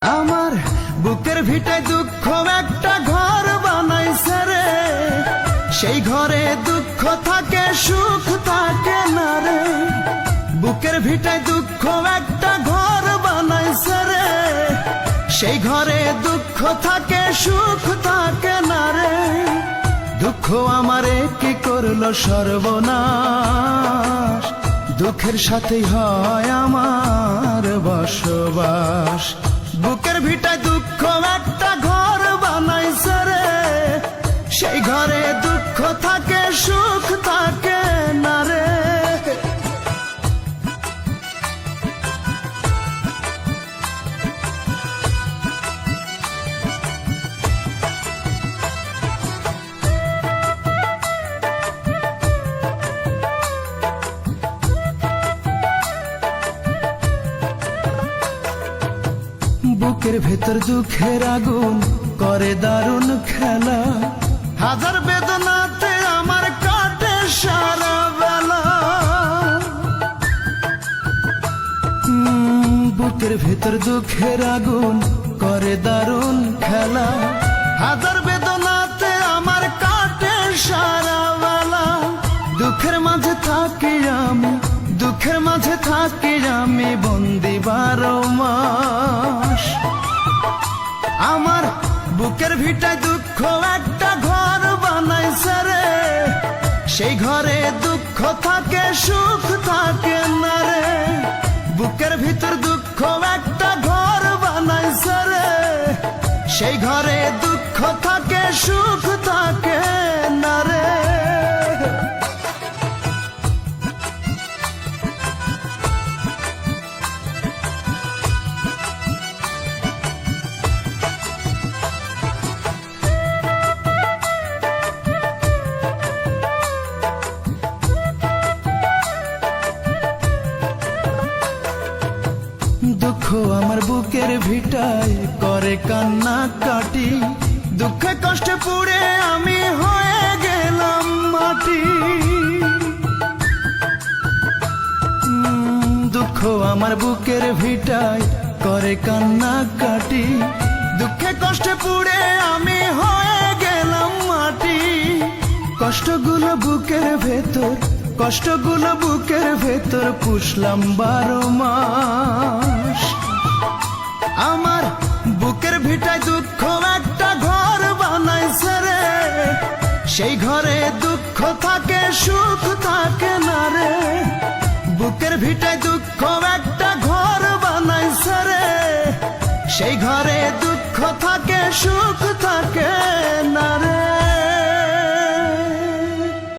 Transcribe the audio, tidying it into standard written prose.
আমার বুকের ভিটায় দুঃখ একটা ঘর বানাইছে রে, সেই ঘরে দুঃখ থাকে সুখ থাকে না রে। বুকের ভিটায় দুঃখ একটা ঘর বানাইছে রে, সেই ঘরে দুঃখ থাকে সুখ থাকে না রে। দুঃখ আমারে কি করলো সর্বনাশ, দুঃখের সাথেই হয় আমার বসবাস। বুকের ভিটায় দুঃখ একটা ঘর বানাইছে রে, সেই ঘরে দুঃখ থাকে সুখ থাকে না রে। বুকের ভেতর দুঃখের আগুন করে দারুণ খেলা, হাজার বেদনাতে আমার কাটে সারা বেলা। বুকের ভেতর দুঃখের আগুন করে দারুণ খেলা, হাজার বেদনাতে আমার কাটে সারা বেলা। দুঃখের মাঝে থাকি আমি, দুঃখের মাঝে থাকি আমি বন্দি 12 মাস। আমার বুকের ভিটায় দুঃখ একটা ঘর বানাইছে রে, সেই ঘরে দুঃখ থাকে সুখ থাকে না রে। বুকের ভিতর দুঃখ একটা ঘর বানাইছে রে, সেই ঘরে দুঃখ থাকে সুখ থাকে না রে। দুঃখ আমার বুকের ভিটায় করে কান্না কাটি, দুঃখে কষ্টে পুড়ে আমি হয়ে গেলাম মাটি। দুঃখ আমার বুকের ভিটায় করে কান্না কাটি, দুঃখে কষ্টে পুড়ে আমি হয়ে গেলাম মাটি। কষ্টগুলো বুকের ভেতর, কষ্টগুলো বুকের ভেতর পুষলাম 12 মাস। আমার বুকের ভিটায় দুঃখ একটা ঘর বানাইছে রে, সেই ঘরে দুঃখ থাকে সুখ থাকে না রে। বুকের ভিটায় দুঃখ একটা ঘর বানাইছে রে, সেই ঘরে দুঃখ থাকে সুখ